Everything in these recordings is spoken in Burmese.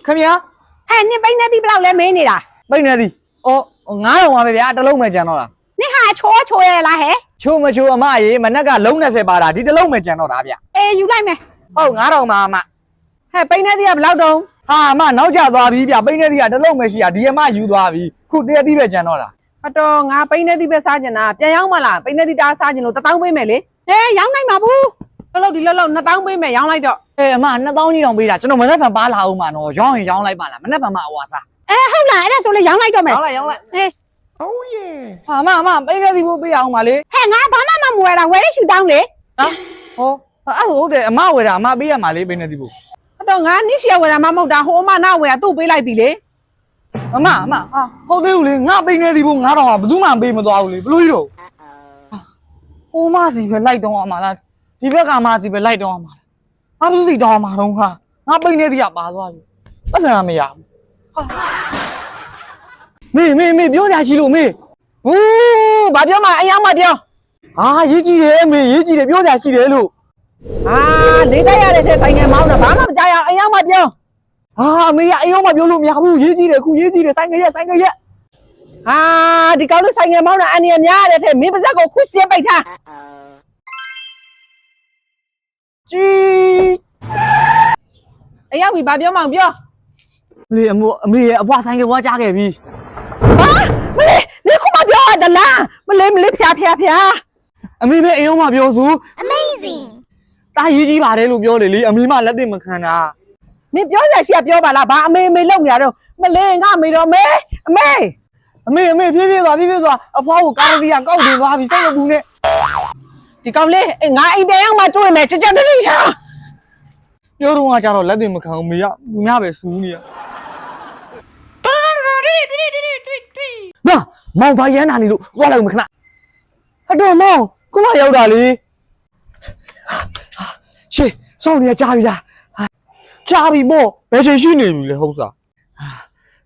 ခင်ဗျာဟဲ့နင်ပိန်းနေသည်ဘလောက်လဲမင်းနေတာပိန်းနေသည်အော်9000ပါပဲဗျာတစ်လုံးမဲ့ကြံတော့လားနင်ဟာချိုးရလားဟဲ့ချိုးမချိုးအမရေမနက်ကလုံး20ပါတာဒီတစ်လုံးမဲ့ကြံတော့တာဗျအေးယူလိုက်မယ်ဟုတ်9000ပါအမဟဲ့ပိန်းနေသည်ကဘလောက်တုံးဟာအမနောက်ကျသွားပြီဗျပိန်းနေသည်ကတစ်လုံးမဲ့ရှိတာဒီအမယူသွားပြီခုတရက်သီးပဲကြံတော့တာအတော်ငါပိန်းနေသည်ပဲစားကျင်တာပြန်ရောက်မလားပိန်းနေသည်တားစားကျင်လို့1000ပေးမယ်လေဟဲ့ရောင်းနိုင်မှာဘူးလောက်ဒီလောက်2000ပေးမယ်ရောင်းလိုက်တော့အမ2000ကြီးတောင်ပေးတာကျွန်တော်မနေ့ကပါလာအောင်မှာနော်ရောင်းရင်ရောင်းလိုက်ပါလားမနေ့ကမှအဝါစားဟုတ်လားအဲ့ဒါဆိုလေရောင်းလိုက်တော့မယ်ရောင်းလိုက်ဟေးဟုတ်ရဲ့ဟာအမပိန်းနေသည်ဖို့ပေးအောင်ပါလေဟဲ့ငါဘာမှမဝယ်တာဝယ်ရရှူတောင်းလေဟောအဲ့ဟုတ်တယ်အမဝယ်တာအမပေးရမှာလေပိန်းနေသည်ဖို့အတော့ငါနိရှယ်ဝယ်တာမမဟုတ်တာဟိုအမနာဝယ်တာသူ့ပေးလိုက်ပြီလေအမဟာဟုတ်သေးဘူးလေငါပိန်းနေသည်ဖို့9000ကဘယ်သူမှပေးမသွားဘူးလေဘလို့ကြီးတော့ဟိုမစီပဲလိုက်တော့အမလားဒီဘက်ကမှစီပဲလိုက်တော့အမလားငါဘယ်သူစီတော့အမတော့ဟာငါပိန်းနေသည်ကပါသွားပြီပတ်စံမရဘူးမေပြောကြရှိလို့မေဘူးဘာပြောမှအယောင်မပြောရေးကြည့်တယ်မေရေးကြည့်တယ်ပြောကြရှိတယ်လို့လေးတိုက်ရတဲ့ထဲဆိုင်ငယ်မောင်းတာဘာမှမကြားရအောင်အယောင်မပြောမေကအယောင်မပြောလို့မရဘူးရေးကြည့်တယ်ခုရေးကြည့်တယ်ဆိုင်ငယ်ရက်ဒီကောင်းလေးဆိုင်ငယ်မောင်းတာအန်ရများရတဲ့ထဲမင်းပါဇက်ကိုခုရှင်းပိတ်ထားကြီးအယောင်ပြီဘာပြောမှပြောလေအမေရဲ့အဖွားဆိုင်ကဘွားကြားခဲ့ပြီမလေးနေခုမပြောရတလားမလေးဖျားအမေပဲအိမ်အောင်မပြောဆို Amazing တာရေးကြီးပါတယ်လို့ပြောတယ်လေအမေမလက်သိမခံတာမင်းပြောရရှိရပြောပါလားဘာအမေလောက်နေရတော့မလေးငါအမေတော့အမေဖြည်းသွားအဖွားကိုကားရီးကကောက်တင်သွားပြီစိတ်မပူနဲ့ဒီကောင်လေးငါအိမ်တဲရောက်မှတွေ့မယ်ကြကြတိချာပြောတော့ကကြတော့လက်သိမခံဘူးမေကသူများပဲစူးနေရမောင်ဘာရမ်းနာနေလို့သွားလိုက်မခဏအတော်မောင်ခုမှရောက်တာလေရှေ့စောင့်နေကြပြီလားကြားပြီပေါ့ဘယ်ချိန်ရှိနေပြီလဲဟုတ်စား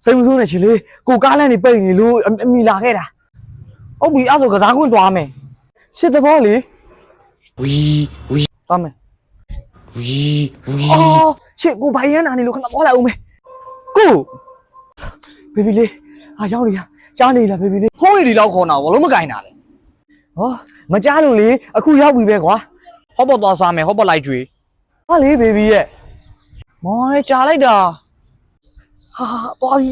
စိတ်မဆိုးနဲ့ချီလေးကိုကားလမ်းနေပိတ်နေလို့အမိလာခဲ့တာဟုတ်ပြီအဲ့ဆိုကစားခွင့်သွားမယ်ရှစ်တဘောလေဝီသွားမယ်ဝီရှေ့ကိုဘာရမ်းနာနေလို့ခဏသွားလိုက်အောင်မယ်ကိုဘေဘီလေးရောက်နေရကြားနေလားဘေဘီလေးဖုန်းရည်ဒီလောက်ခေါ်တာဘာလို့မကင်တာလဲဟောမကြားလို့လေအခုရောက်ပြီပဲကွာဟော့ပေါ်သွားဆွားမယ်ဟော့ပေါ်လိုက်ကြွေဟာလေဘေဘီရဲ့မောင်လေးကြားလိုက်တာသွားပြီ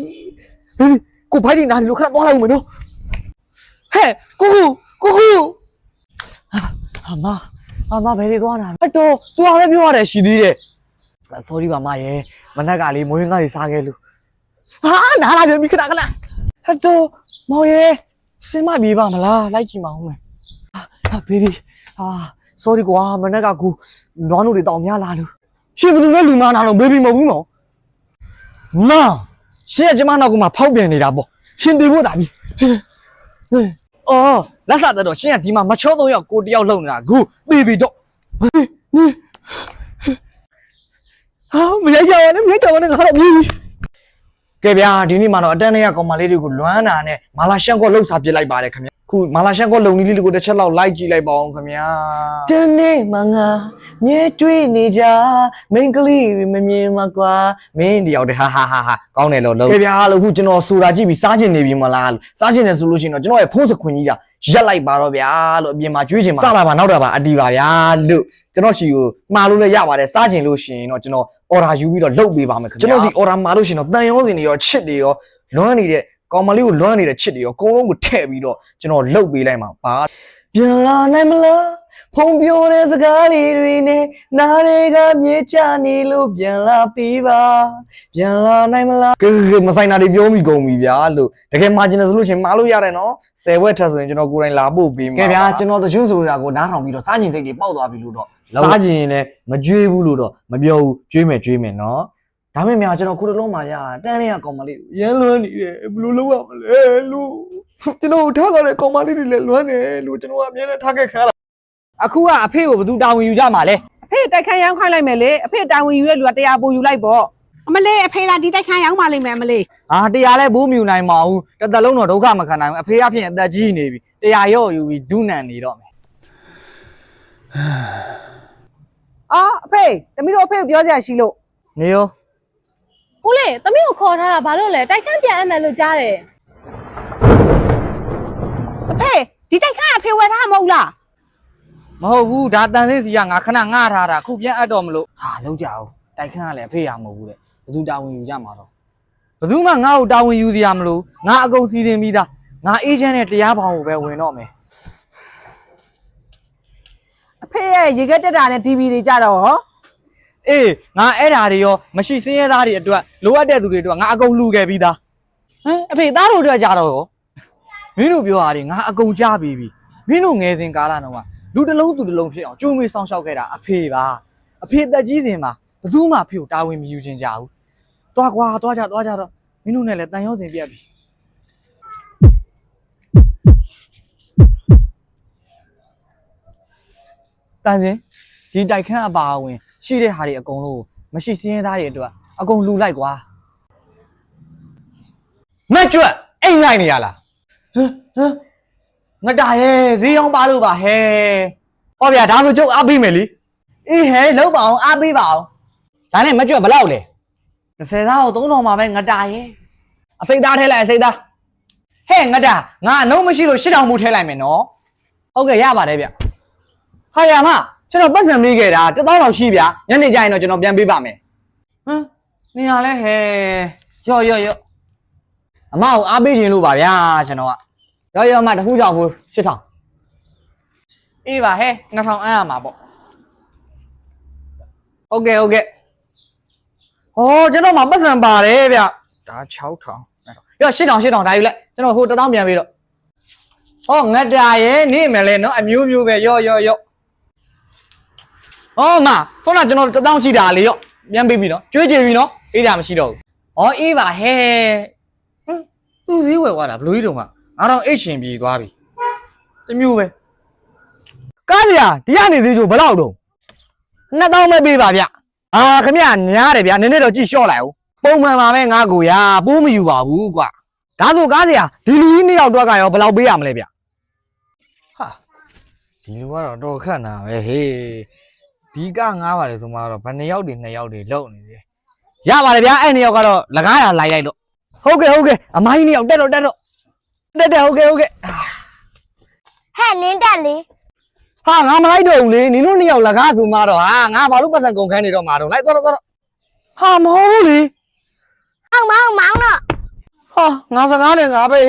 ဘေဘီကိုဖိုက်နေနာနေလို့ခဏသွားလိုက်ဦးမယ်နော်ဟဲ့ကိုအမဘယ်နေသွားတာအတော်သူကလည်းပြောရတယ်ရှိသေးတယ် sorry ပါမရဲ့မနက်ကလေးမွေးငါးတွေစားခဲ့လို့နားလာပြန်ပြီခဏဟဲ့တော့မောင်ရဲ့စင်မပြေပါမလားလိုက်ကြည့်မအောင်မယ်ဘေဘီsorry ကွာမနက်ကကိုနွားနို့တွေတောင်များလာလို့ရှင်ဘယ်သူလဲလူမနာလို့ဘေဘီမဟုတ်ဘူးနော်ရှင်ကကျမနောက်ကမှဖောက်ပြန်နေတာပေါ့ရှင်တေဖို့တာပြီလက်စားတော့ရှင်ကဒီမှာမချော3ယောက်ကိုတယောက်လုံနေတာခုဘေဘီတော့မရကြပါနဲ့ငါတော့ပြေးပြီကဲဗျာဒီနေ့မှာတော့အတန်းတွေကကောင်မလေးတွေကိုလွမ်းတာနဲ့မာလာရှန်ကောလှုပ်စာပြစ်လိုက်ပါတယ်ခင်ဗျာခုမာလာရှန်ကောလုံနီးလေးကိုတစ်ချက်လောက်လိုက်ကြည့်လိုက်ပါအောင်ခင်ဗျာတနေ့မှငါမြဲတွေ့နေကြမိန်းကလေးမမြင်မှာကွာမင်းတယောက်တည်းဟာကောင်းတယ်လို့ကဲဗျာလို့ခုကျွန်တော်ဆိုတာကြည့်ပြီးစားချင်နေပြီမလားလို့စားချင်တယ်ဆိုလို့ရှိရင်တော့ကျွန်တော်ရဲ့ဖုန်းစခွင်ကြီးကရက်လိုက်ပါတော့ဗျာလို့အပြင်မှာကြွေးချင်ပါစလာပါနောက်တာပါအတီပါဗျာလို့ကျွန်တော်ရှိကိုမှားလို့လည်းရပါတယ်စားချင်လို့ရှိရင်တော့ကျွန်တော်order ယူပြီးတော့လုပ်ပေးပါမယ်ခင်ဗျာကျွန်တော်စီ order မှာလို့ရှိရင်တော့တန်ရောစင်တွေရောချစ်တွေရောလွမ်းနေတဲ့ကောင်မလေးကိုလွမ်းနေတဲ့ချစ်တွေရောအကုန်လုံးကိုထည့်ပြီးတော့ကျွန်တော်လုပ်ပေးလိုက်မှာပါပြန်လာနိုင်မလားဖုံပြောတဲ့စကားလေးတွေနဲ့နားတွေကမြေချနေလို့ပြန်လာပြီးပါပြန်လာနိုင်မလားမဆိုင်တာတွေပြောမိကုန်ပြီဗျာလို့တကယ်မှာကျင်တယ်ဆိုလို့ရှိရင်မှာလို့ရတယ်နော်10ဝက်ထပ်ဆိုရင်ကျွန်တော်ကိုယ်တိုင်လာပို့ပေးမှာကဲဗျာကျွန်တော်တချို့ဆိုတာကိုနားထောင်ပြီးတော့စားကျင်စိတ်တွေပေါက်သွားပြီလို့တော့စားကျင်ရင်လည်းမကြွေးဘူးလို့တော့မပြောဘူးကြွေးမယ်နော်ဒါမဲ့များကျွန်တော်ခုတလုံးမှာရတန်းလေးကကောင်မလေးရမ်းလွမ်းနေတယ်ဘယ်လိုလုပ်ရမလဲလို့ကျွန်တော်ထားကြတဲ့ကောင်မလေးတွေလည်းလွမ်းတယ်လို့ကျွန်တော်ကအမြဲတမ်းထားခဲ့ခါအခုကအဖေကိုဘယ်သူတာဝန်ယူကြမှာလဲအဖေတိုက်ခန်းရောင်းခိုင်းလိုက်မယ်လေအဖေတာဝန်ယူရဲ့လူက100ပို့ယူလိုက်ပေါ့အမလေးအဖေလာဒီတိုက်ခန်းရောင်းပါလိမ့်မယ်အမလေး100လဲဘိုးမြူနိုင်မအောင်တစ်သက်လုံးတော့ဒုက္ခမခံနိုင်ဘူးအဖေအဖြစ်အသက်ကြီးနေပြီ100ရော့ယူပြီးဒုနန်နေတော့မယ်အဖေတမီးတို့အဖေကိုပြောကြရရှိလို့နေရော ဦးလေးသမီးကိုခေါ်ထားတာဘာလို့လဲတိုက်ခန်းပြန်အပ်မယ်လို့ကြားတယ်အဖေဒီတိုက်ခန်းအဖေဝယ်ထားမဟုတ်လား မဟုတ်ဘူးဒါတန်စင်းစီကငါခဏငှထားတာခုပြန်အပ်တော့မလို့ဟာလုံးကြအောင်တိုက်ခန်းကလည်းအဖေရမဟုတ်ဘူးတဲ့ဘသူတာဝန်ယူကြမှာတော့ဘသူမှငါ့ကိုတာဝန်ယူစရာမလိုငါအကုန်စီစဉ်ပြီးသားငါအေဂျင့်နဲ့တရားဖောင်ကိုပဲဝင်တော့မယ် အဖေရဲ့ရေခဲတက်တာနဲ့ TV တွေကြတော့ဟော အေးငါအဲ့ဓာတွေရောမရှိစင်းရဲသားတွေအတွက်လိုအပ်တဲ့သူတွေအတွက်ငါအကုန်လှူခဲ့ပြီးသားဟမ်အဖေသားတို့အတွက်ကြတော့ရောမင်းတို့ပြောရတယ်ငါအကုန်ကြားပြီးပြီမင်းတို့ငယ်စဉ်ကာလတော့ကလူတစ်လုံးသူတစ်လုံးဖြစ်အောင်ကြိုးမေးဆောင်ရှောက်ခဲ့တာအဖေပါအဖေတက်ကြီးစဉ်မှာဘယ်သူမှဖေကိုတာဝန်မယူချင်ကြဘူးသွားကွာသွားကြတော့မင်းတို့နဲ့လည်းတန်ရုံးစင်ပြတ်ပြီတန်စင်ဒီတိုက်ခန်းအပါအဝင်ရှိတဲ့ဟာတွေအကုန်လုံးမရှိစင်းရဲသားတွေအတွက်အကုန်လှူလိုက်ကွာမက်ကျွတ်အိမ်လိုက်နေရလားဟမ်ငါတာရဲ့ဈေးအောင်ပါလို့ပါဟဲ့ဟောဗျာဒါဆိုကျုပ်အားပေးမယ်လीအေးဟဲ့လောက်ပါအောင်အားပေးပါအောင်ဒါနဲ့မကျွတ်ဘလောက်လဲ30သားကို3000မှာပဲငါတာရဲ့အစိတ်သားထဲလိုက်အစိတ်သားဟဲ့ငါတာငါအလုံးမရှိလို့8000မှုထဲလိုက်မယ်နော်ဟုတ်ကဲ့ရပါတယ်ဗျဟာရမကျွန်တော်ပတ်စံမေးခဲ့တာ1000လောက်ရှိဗျညနေကျရင်တော့ကျွန်တော်ပြန်ပေးပါမယ်ဟမ်နေရလဲဟဲ့ရော့အမကိုအားပေးခြင်းလို့ပါဗျာကျွန်တော်ကရော့မတခုကြောက်ဘူး8000အေးပါဟဲ့2000အမ်းရမှာပေါ့ဟုတ်ကဲ့ဟောကျွန်တော်မှာပတ်စံပါတယ်ဗျဒါ6000ရော့8000ဒါယူလိုက်ကျွန်တော်ဟို1000ပြန်ပေးတော့ဟောငတ်တာရဲ့နေမယ်လဲနော်အမျိုးမျိုးပဲရော့ဟောမဆောနာကျွန်တော်1000ရှိတာလေရော့ပြန်ပေးပြီနော်ကျွေးကြပြီနော်အေးတာမရှိတော့ဘူးဟောအေးပါဟဲ့သူစည်းဝယ်သွားတာဘလူးကြီးတုံကငါတော့အိတ်ရှင်ပြေးသွားပြီတမျိုးပဲကားစရာဒီကနေစည်းချိုဘယ်လောက်တုံ2000ပဲပေးပါဗျအာခမရညားတယ်ဗျနည်းနည်းတော့ကြည့်လျှော့လိုက်အောင်ပုံမှန်ပါပဲငါကိုရာပိုးမယူပါဘူးကွာဒါဆိုကားစရာဒီလူကြီး2ယောက်တွက်ကရောဘယ်လောက်ပေးရမလဲဗျဟာဒီလူကတော့တော့ခက်နာပဲဟေးဒီက9ပါတယ်ဆိုမှတော့ဘယ်2ယောက်တွေ2ယောက်တွေလုံနေတယ်ရပါတယ်ဗျအဲ့2ယောက်ကတော့လကားရလိုက်တော့ဟုတ်ကဲ့အမိုင်း2ယောက်တက်တော့တက်ဟုတ်ကဲ့ဟဲ့နင်းတက်လေ ဟာငါမလိုက်တော့ဘူးလေနင်တို့2ယောက်လကားဆိုမှတော့ဟာငါဘာလို့ပတ်စံကုန်ခန်းနေတော့မှာတော့လိုက်တော့ဟာမဟုတ်ဘူးလေ မောင်းတော့ ဟာငါစကားနဲ့ငါပဲ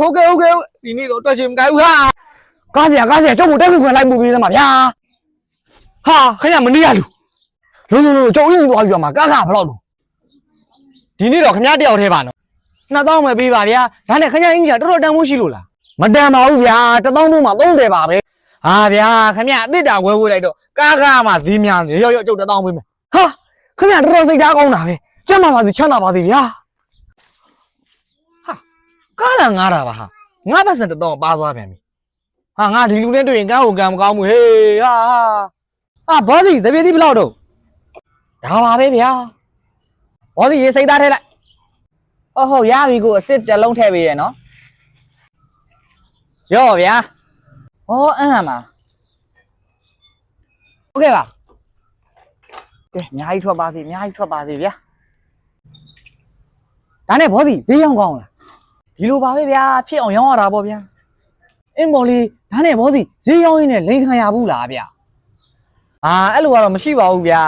ဟုတ်ကဲ့ဒီနေ့တော့တွက်ချင်မကိုင်းဘူးဟာကားစရာကျုပ်ကိုတက်ခုခွန်လိုက်မှုပေးသမှာဗျာဟာခင်ဗျမနေရလူလုံးကျုံရင်သွားယူရမှာကားဘယ်လောက်တော့ဒီနေ့တော့ခင်ဗျတယောက်သေးပါနော်2000ပဲပေးပါဗျာဒါနဲ့ခင်ဗျအင်ကြီးကတော်တော်တန်ဖိုးရှိလို့လားမတန်ပါဘူးဗျာ1000လုံးမှ30ပါပဲဟာဗျာခင်ဗျအစ်စ်တာဝဲလိုက်တော့ကားမှဈေးများနေရော့ကျုပ်1000ပေးမယ်ဟာခင်ဗျတော်တော်စိတ်ထားကောင်းတာပဲကျမ်းမာပါစေချမ်းသာပါစေဗျာဟာကားလာငားတာပါဟာငါပတ်စံ1000ပါသွားပြန်ပြီဟာငါဒီလူနဲ့တွေ့ရင်ကန်းကိုကံမကောင်းဘူးဟေးဟာဘောစီတပြေးသီးဘယ်လောက်တော့ဒါပါပဲဗျာဘောစီရေစိတ်သားထဲလိုက်ဟုတ်ရပြီကိုအစ်စ်တစ်လုံးထည့်ပေးရနော်ရော့ဗျာဟောအမ်းမှာဟုတ်ကဲ့ပါကဲအများကြီးထွက်ပါစေဗျာဒါနဲ့ဘောစီဈေးရောင်းကောင်းလားဒီလိုပါပဲဗျာဖြစ်အောင်ရောင်းရတာပေါ့ဗျာအင်းမော်လေးဒါနဲ့ဘောစီဈေးရောင်းရင်းနဲ့လိန်ခံရဘူးလားဗျာအဲ့လိုကတော့မရှိပါဘူးဗျာ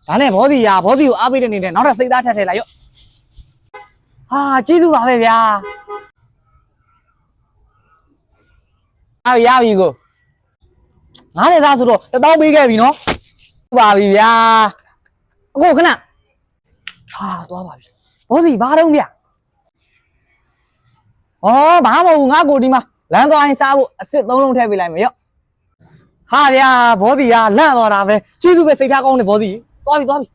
ဒါနဲ့ဘောစီကိုအားပေးတဲ့နေနဲ့နောက်ထပ်စိတ်သားထည့်လိုက်ရော့ဟာကျေးဇူးပါပဲဗျာရပြီကို90သားဆိုတော့1000ပေးခဲ့ပြီနော်ပါပြီဗျာအခုခဏဟာသွားပါပြီဘောစီဘာတော့ဗျဘာမဟုတ်ဘူးငါကိုဒီမှာလမ်းသွားရင်စားဖို့အစ်စ်3လုံးထည့်ပေးလိုက်မယ်ရော့ဟာဗျာဘောစီကလန့်သွားတာပဲကျေးဇူးပဲစိတ်ထားကောင်းတယ်ဘောစီသွားပြီ